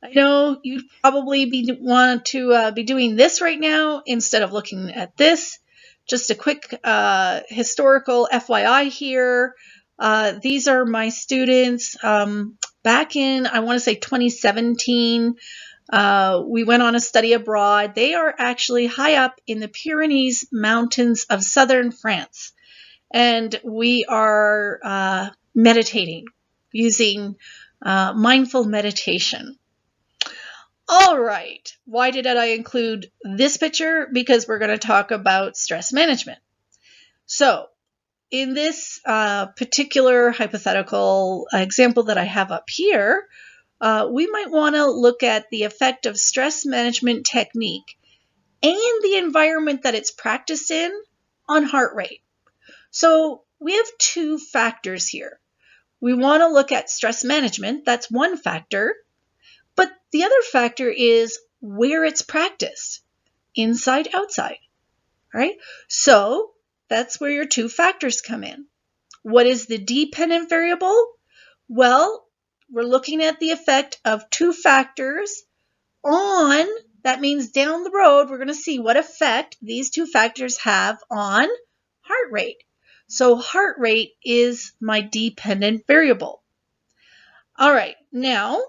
I know you'd probably want to be doing this right now instead of looking at this. Just a quick historical FYI here. These are my students back in, I want to say 2017. We went on a study abroad. They are actually high up in the Pyrenees Mountains of southern France. And we are meditating using mindful meditation. All right. Why did I include this picture? Because we're going to talk about stress management. So in this particular hypothetical example that I have up here, we might want to look at the effect of stress management technique and the environment that it's practiced in on heart rate. So we have two factors here. We want to look at stress management. That's one factor. But the other factor is where it's practiced, inside, outside, right? So that's where your two factors come in. What is the dependent variable? Well, we're looking at the effect of two factors on, that means down the road, we're going to see what effect these two factors have on heart rate. So heart rate is my dependent variable. All right, now,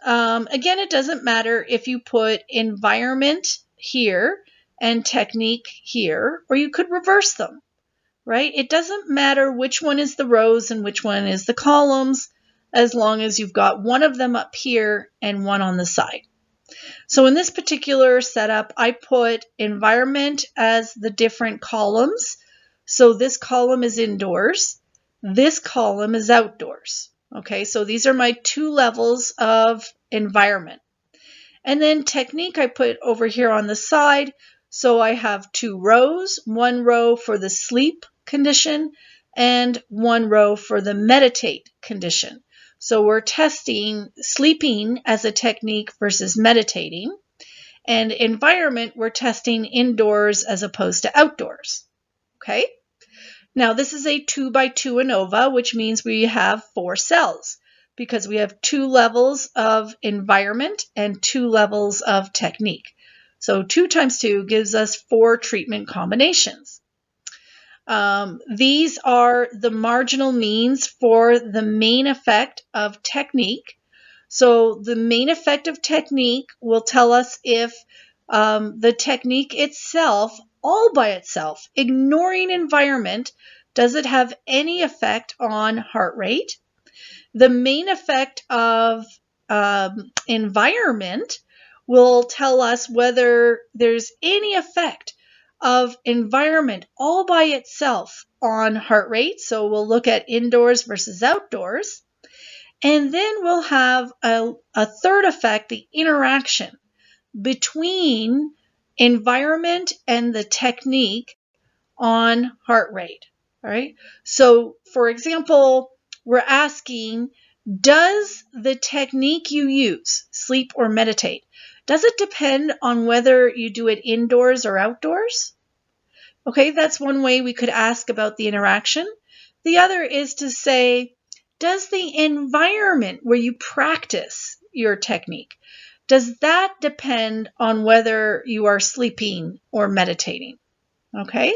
again, it doesn't matter if you put environment here and technique here, or you could reverse them, right? It doesn't matter which one is the rows and which one is the columns, as long as you've got one of them up here and one on the side. So in this particular setup, I put environment as the different columns. So this column is indoors. This column is outdoors. Okay, so these are my two levels of environment. And then technique I put over here on the side. So I have two rows, one row for the sleep condition and one row for the meditate condition. So we're testing sleeping as a technique versus meditating. And environment, we're testing indoors as opposed to outdoors. Okay? Now, this is a 2x2 ANOVA, which means we have 4 cells because we have 2 levels of environment and 2 levels of technique. So 2 times 2 gives us 4 treatment combinations. These are the marginal means for the main effect of technique. So the main effect of technique will tell us if the technique itself, all by itself, ignoring environment, does it have any effect on heart rate? The main effect of environment will tell us whether there's any effect of environment all by itself on heart rate. So we'll look at indoors versus outdoors. And then we'll have a third effect, the interaction between environment and the technique on heart rate. All right. So, for example, we're asking, does the technique you use, sleep or meditate, does it depend on whether you do it indoors or outdoors? Okay, that's one way we could ask about the interaction. The other is to say, does the environment where you practice your technique, does that depend on whether you are sleeping or meditating? Okay,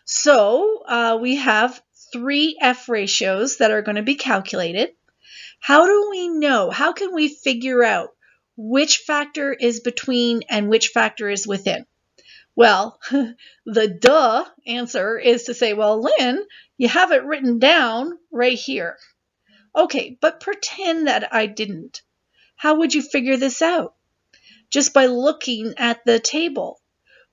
so we have 3 F ratios that are going to be calculated. How do we know? How can we figure out which factor is between and which factor is within? Well, the duh answer is to say, well, Lynn, you have it written down right here. Okay, but pretend that I didn't. How would you figure this out? Just by looking at the table.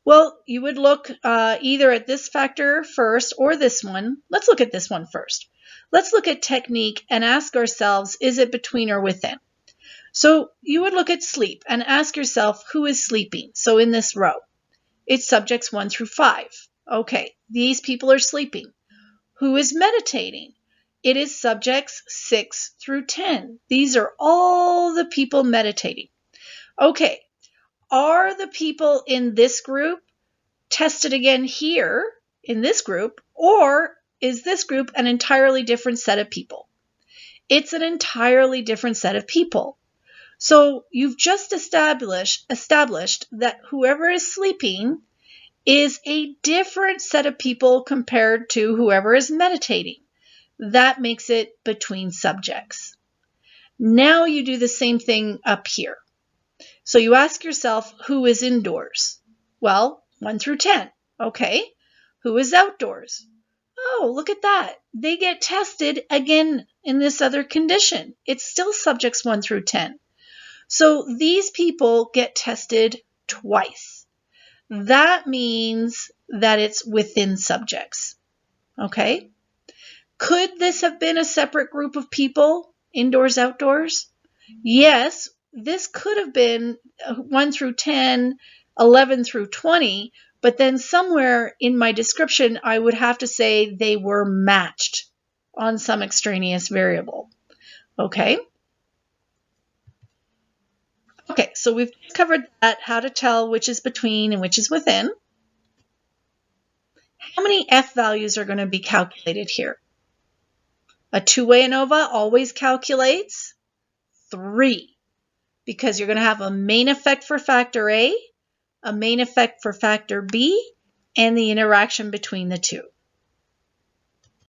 Well, you would look either at this factor first or this one. Let's look at this one first. Let's look at technique and ask ourselves, is it between or within? So you would look at sleep and ask yourself, who is sleeping? So in this row, it's subjects 1 through 5. Okay, these people are sleeping. Who is meditating? It is subjects 6 through 10. These are all the people meditating. Okay, are the people in this group tested again here in this group, or is this group an entirely different set of people? It's an entirely different set of people. So you've just established that whoever is sleeping is a different set of people compared to whoever is meditating. That makes it between subjects. Now you do the same thing up here. So you ask yourself, who is indoors? Well, 1 through 10. Okay. Who is outdoors? Oh, look at that. They get tested again in this other condition. It's still subjects 1 through 10. So these people get tested twice. That means that it's within subjects. Okay? Could this have been a separate group of people, indoors, outdoors? Yes, this could have been 1 through 10, 11 through 20, but then somewhere in my description, I would have to say they were matched on some extraneous variable. Okay? Okay, so we've covered that, how to tell which is between and which is within. How many F values are going to be calculated here? A two-way ANOVA always calculates 3, because you're going to have a main effect for factor A, a main effect for factor B, and the interaction between the two.